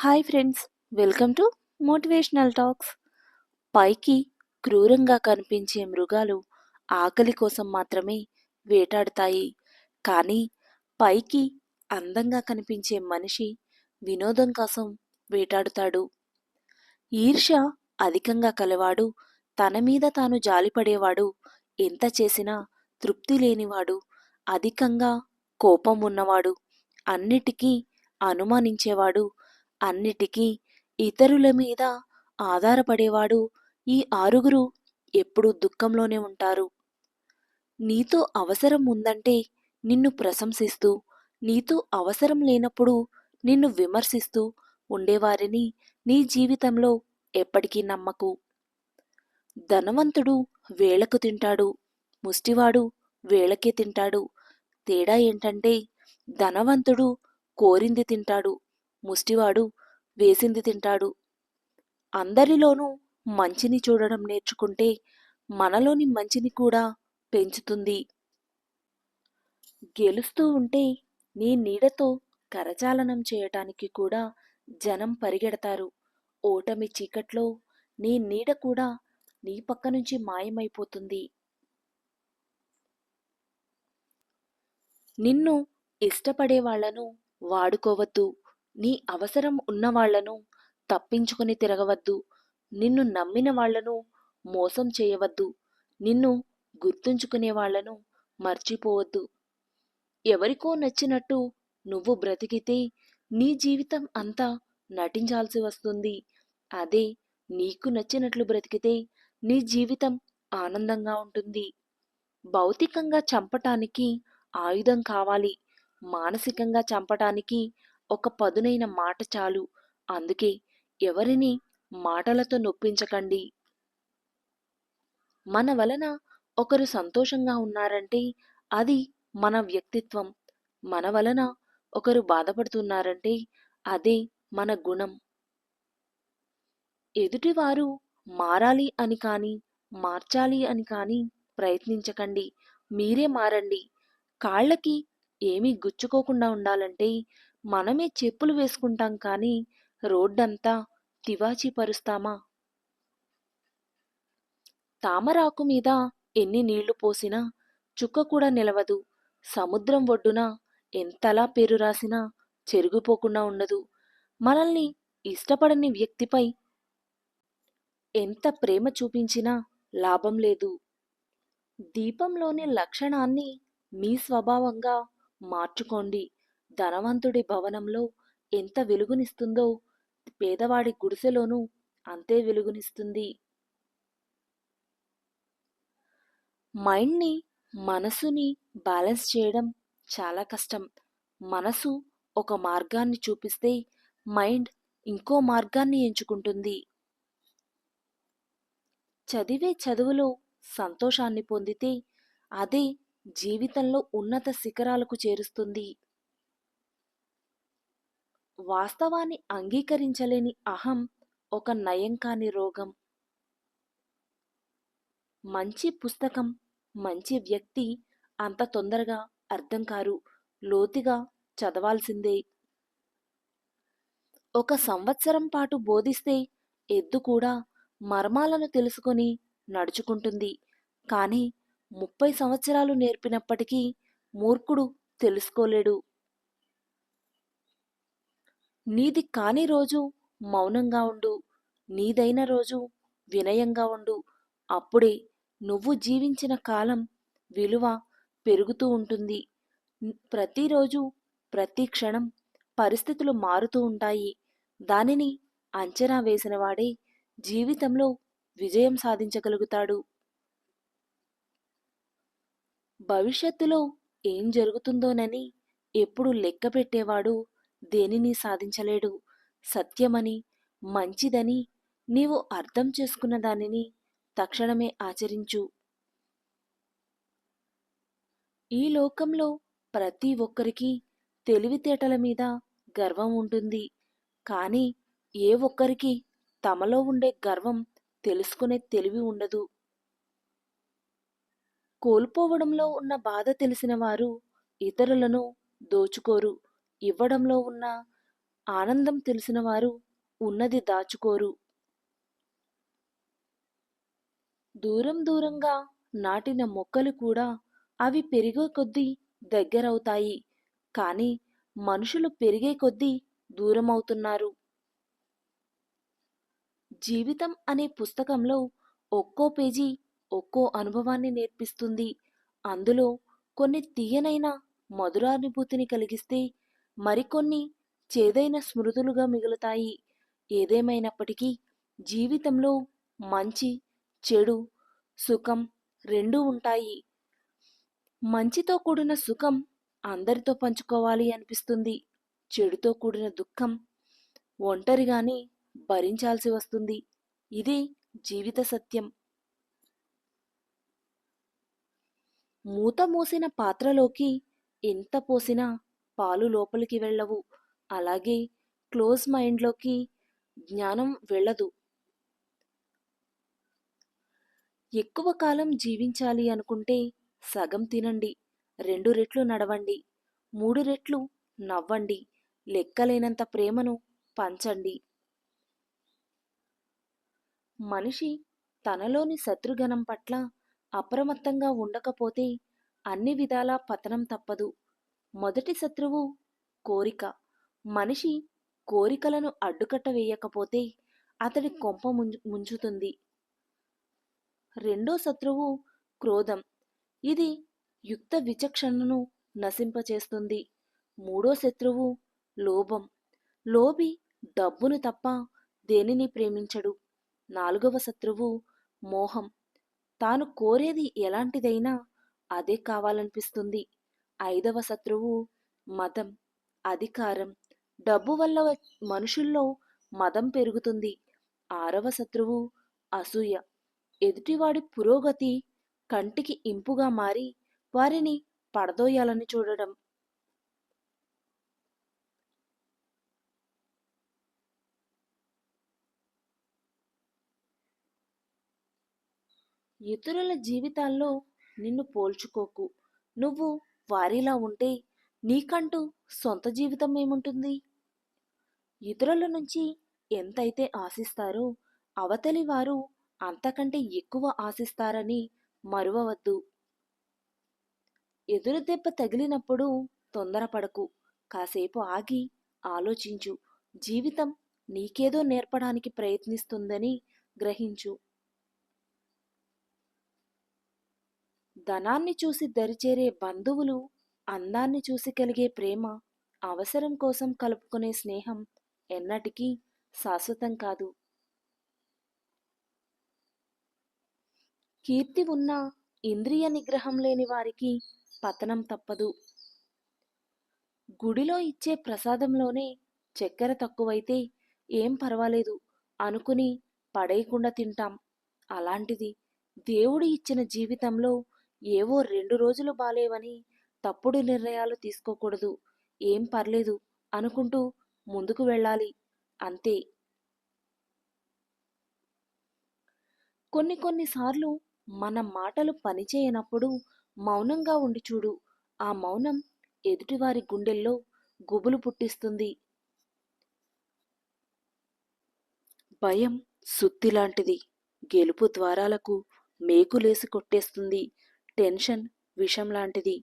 Hi friends, welcome to motivational talks. పైకి క్రూరంగా కనిపించే మృగాలు ఆకలి కోసం మాత్రమే వేటాడుతాయి. కానీ పైకి అందంగా కనిపించే మనిషి వినోదం కోసం వేటాడుతాడు. ఈర్ష్య అధికంగా కలవాడు, తన మీద తాను జాలిపడేవాడు, ఎంత చేసినా తృప్తి లేనివాడు, అధికంగా కోపం ఉన్నవాడు, అన్నిటికీ అనుమానించేవాడు, అన్నిటికీ ఇతరుల మీద ఆధారపడేవాడు, ఈ ఆరుగురు ఎప్పుడూ దుఃఖంలోనే ఉంటారు. నీతో అవసరం ఉందంటే నిన్ను ప్రశంసిస్తూ, నీతో అవసరం లేనప్పుడు నిన్ను విమర్శిస్తూ ఉండేవారిని నీ జీవితంలో ఎప్పటికీ నమ్మకు. ధనవంతుడు వేళకు తింటాడు, ముష్టివాడు వేళకే తింటాడు. తేడా ఏంటంటే ధనవంతుడు కోరింది తింటాడు, ముష్టివాడు వేసింది తింటాడు. అందరిలోనూ మంచిని చూడడం నేర్చుకుంటే మనలోని మంచిని కూడా పెంచుతుంది. గెలుస్తూ ఉంటే నీ నీడతో కరచాలనం చేయటానికి కూడా జనం పరిగెడతారు. ఓటమి చీకట్లో నీ నీడ కూడా నీ పక్క నుంచి మాయమైపోతుంది. నిన్ను ఇష్టపడే వాళ్లను వాడుకోవద్దు. నీ అవసరం ఉన్నవాళ్లను తప్పించుకొని తిరగవద్దు. నిన్ను నమ్మిన వాళ్లను మోసం చేయవద్దు. నిన్ను గుర్తుంచుకునే వాళ్లను మర్చిపోవద్దు. ఎవరికో నచ్చినట్టు నువ్వు బ్రతికితే నీ జీవితం అంతా నటించాల్సి వస్తుంది. అదే నీకు నచ్చినట్లు బ్రతికితే నీ జీవితం ఆనందంగా ఉంటుంది. భౌతికంగా చంపటానికి ఆయుధం కావాలి, మానసికంగా చంపటానికి ఒక పదునైన మాట చాలు. అందుకే ఎవరిని మాటలతో నొప్పించకండి. మన వలన ఒకరు సంతోషంగా ఉన్నారంటే అది మన వ్యక్తిత్వం. మన వలన ఒకరు బాధపడుతున్నారంటే అదే మన గుణం. ఎదుటివారు మారాలి అని కానీ, మార్చాలి అని కానీ ప్రయత్నించకండి. మీరే మారండి. కాళ్ళకి ఏమీ గుచ్చుకోకుండా ఉండాలంటే మనమే చెప్పులు వేసుకుంటాం కానీ రోడ్డంతా తివాచీ పరుస్తామా? తామరాకు మీద ఎన్ని నీళ్లు పోసినా చుక్క కూడా నిలవదు. సముద్రం ఒడ్డున ఎంతలా పేరు రాసినా చెరిగిపోకుండా ఉండదు. మనల్ని ఇష్టపడని వ్యక్తిపై ఎంత ప్రేమ చూపించినా లాభం లేదు. దీపంలోని లక్షణాన్ని మీ స్వభావంగా మార్చుకోండి. ధనవంతుడి భవనంలో ఎంత వెలుగునిస్తుందో పేదవాడి గుడిసెలోనూ అంతే వెలుగునిస్తుంది. మైండ్ని, మనసుని బ్యాలెన్స్ చేయడం చాలా కష్టం. మనసు ఒక మార్గాన్ని చూపిస్తే మైండ్ ఇంకో మార్గాన్ని ఎంచుకుంటుంది. చదివే చదువులో సంతోషాన్ని పొందితే అదే జీవితంలో ఉన్నత శిఖరాలకు చేరుస్తుంది. వాస్తవాన్ని అంగీకరించలేని అహం ఒక నయం కాని రోగం. మంచి పుస్తకం, మంచి వ్యక్తి అంత తొందరగా అర్థం కారు, లోతుగా చదవాల్సిందే. ఒక సంవత్సరం పాటు బోధిస్తే ఎద్దు కూడా మర్మాలను తెలుసుకొని నడుచుకుంటుంది. కానీ 30 సంవత్సరాలు నేర్పినప్పటికీ మూర్ఖుడు తెలుసుకోలేడు. నీది కాని రోజు మౌనంగా ఉండు, నీదైన రోజు వినయంగా ఉండు. అప్పుడే నువ్వు జీవించిన కాలం విలువ పెరుగుతూ ఉంటుంది. ప్రతిరోజు, ప్రతి క్షణం పరిస్థితులు మారుతూ ఉంటాయి. దానిని అంచనా వేసినవాడే జీవితంలో విజయం సాధించగలుగుతాడు. భవిష్యత్తులో ఏం జరుగుతుందోనని ఎప్పుడు లెక్క పెట్టేవాడు దేనిని సాధించలేడు. సత్యమని, మంచిదని నీవు అర్థం చేసుకున్న దానిని తక్షణమే ఆచరించు. ఈ లోకంలో ప్రతి ఒక్కరికి తెలివితేటల మీద గర్వం ఉంటుంది. కానీ ఏ ఒక్కరికి తమలో ఉండే గర్వం తెలుసుకునే తెలివి ఉండదు. కోల్పోవడంలో ఉన్న బాధ తెలిసిన వారు ఇతరులను దోచుకోరు. ఇవ్వడంలో ఉన్న ఆనందం తెలిసిన వారు ఉన్నది దాచుకోరు. దూరం దూరంగా నాటిన మొక్కలు కూడా అవి పెరిగే కొద్దీ దగ్గరవుతాయి. కానీ మనుషులు పెరిగే కొద్దీ దూరమవుతున్నారు. జీవితం అనే పుస్తకంలో ఒక్కో పేజీ ఒక్కో అనుభవాన్ని నేర్పిస్తుంది. అందులో కొన్ని తీయనైన మధురానుభూతిని కలిగిస్తే మరికొన్ని చేదైన స్మృతులుగా మిగులుతాయి. ఏదేమైనప్పటికీ జీవితంలో మంచి, చెడు, సుఖం రెండూ ఉంటాయి. మంచితో కూడిన సుఖం అందరితో పంచుకోవాలి అనిపిస్తుంది. చెడుతో కూడిన దుఃఖం ఒంటరిగానే భరించాల్సి వస్తుంది. ఇదే జీవిత సత్యం. మూత మూసిన పాత్రలోకి ఎంత పోసినా పాలు లోపలికి వెళ్ళవు. అలాగే క్లోజ్ మైండ్లోకి జ్ఞానం వెళ్ళదు. ఎక్కువ కాలం జీవించాలి అనుకుంటే సగం తినండి, 2 రెట్లు నడవండి, 3 రెట్లు నవ్వండి, లెక్కలేనంత ప్రేమను పంచండి. మనిషి తనలోని శత్రుగణం పట్ల అప్రమత్తంగా ఉండకపోతే అన్ని విధాలా పతనం తప్పదు. మొదటి శత్రువు కోరిక. మనిషి కోరికలను అడ్డుకట్ట వేయకపోతే అతడి కొంప ముంచుతుంది. రెండో శత్రువు క్రోధం. ఇది యుక్త విచక్షణను నశింపచేస్తుంది. మూడో శత్రువు లోభం. లోభి డబ్బును తప్ప దేనిని ప్రేమించడు. నాలుగవ శత్రువు మోహం. తాను కోరేది ఎలాంటిదైనా అదే కావాలనిపిస్తుంది. ఐదవ శత్రువు మదం, అధికారం. డబ్బు వల్ల మనుషుల్లో మదం పెరుగుతుంది. ఆరవ శత్రువు అసూయ. ఎదుటివాడి పురోగతి కంటికి ఇంపుగా మారి వారిని పడదోయాలని చూడడం. ఇతరుల జీవితాల్లో నిన్ను పోల్చుకోకు. నువ్వు వారిలా ఉంటే నీకంటూ సొంత జీవితం ఏముంటుంది? ఇతరుల నుంచి ఎంతైతే ఆశిస్తారో అవతలి వారు అంతకంటే ఎక్కువ ఆశిస్తారని మరువవద్దు. ఎదురు దెబ్బ తగిలినప్పుడు తొందరపడకు. కాసేపు ఆగి ఆలోచించు. జీవితం నీకేదో నేర్పడానికి ప్రయత్నిస్తుందని గ్రహించు. ధనాన్ని చూసి దరిచేరే బంధువులు, అందాన్ని చూసి కలిగే ప్రేమ, అవసరం కోసం కలుపుకునే స్నేహం ఎన్నటికీ శాశ్వతం కాదు. కీర్తి ఉన్నా ఇంద్రియ నిగ్రహం లేని వారికి పతనం తప్పదు. గుడిలో ఇచ్చే ప్రసాదంలోనే చక్కెర తక్కువైతే ఏం పర్వాలేదు అనుకుని పడేయకుండా తింటాం. అలాంటిది దేవుడు ఇచ్చిన జీవితంలో ఏవో 2 రోజులు బాలేవని తప్పుడు నిర్ణయాలు తీసుకోకూడదు. ఏం పర్లేదు అనుకుంటూ ముందుకు వెళ్ళాలి అంతే. కొన్నిసార్లు మన మాటలు పనిచేయనప్పుడు మౌనంగా ఉండి చూడు. ఆ మౌనం ఎదుటివారి గుండెల్లో గుబులు పుట్టిస్తుంది. భయం సుత్తిలాంటిది. గెలుపు ద్వారాలకు మేకులేసి కొట్టేస్తుంది. టెన్షన్ విషం లాంటిది.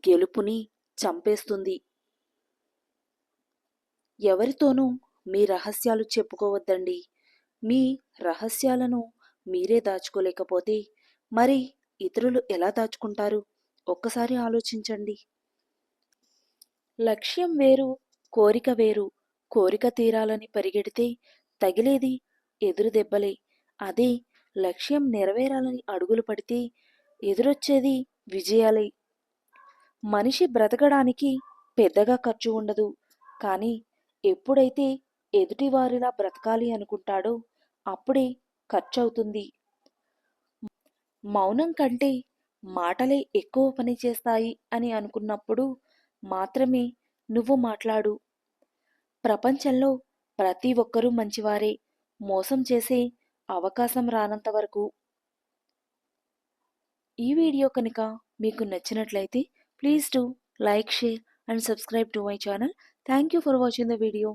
గెలుపుని చంపేస్తుంది. ఎవరితోనూ మీ రహస్యాలు చెప్పుకోవద్దండి. మీ రహస్యాలను మీరే దాచుకోలేకపోతే మరి ఇతరులు ఎలా దాచుకుంటారు? ఒక్కసారి ఆలోచించండి. లక్ష్యం వేరు, కోరిక వేరు. కోరిక తీరాలని పరిగెడితే తగిలేది ఎదురు దెబ్బలే. అదే లక్ష్యం నెరవేరాలని అడుగులు పడితే ఎదురొచ్చేది విజయాలే. మనిషి బ్రతకడానికి పెద్దగా ఖర్చు ఉండదు. కానీ ఎప్పుడైతే ఎదుటివారిలా బ్రతకాలి అనుకుంటాడో అప్పుడే ఖర్చవుతుంది. మౌనం కంటే మాటలే ఎక్కువ పని చేస్తాయి అని అనుకున్నప్పుడు మాత్రమే నువ్వు మాట్లాడు. ప్రపంచంలో ప్రతి ఒక్కరూ మంచివారే. మోసం చేసే అవకాశం రానంత వరకు. ఈ వీడియో కనుక మీకు నచ్చినట్లయితే please do like, share and subscribe to my channel. Thank you for watching the video.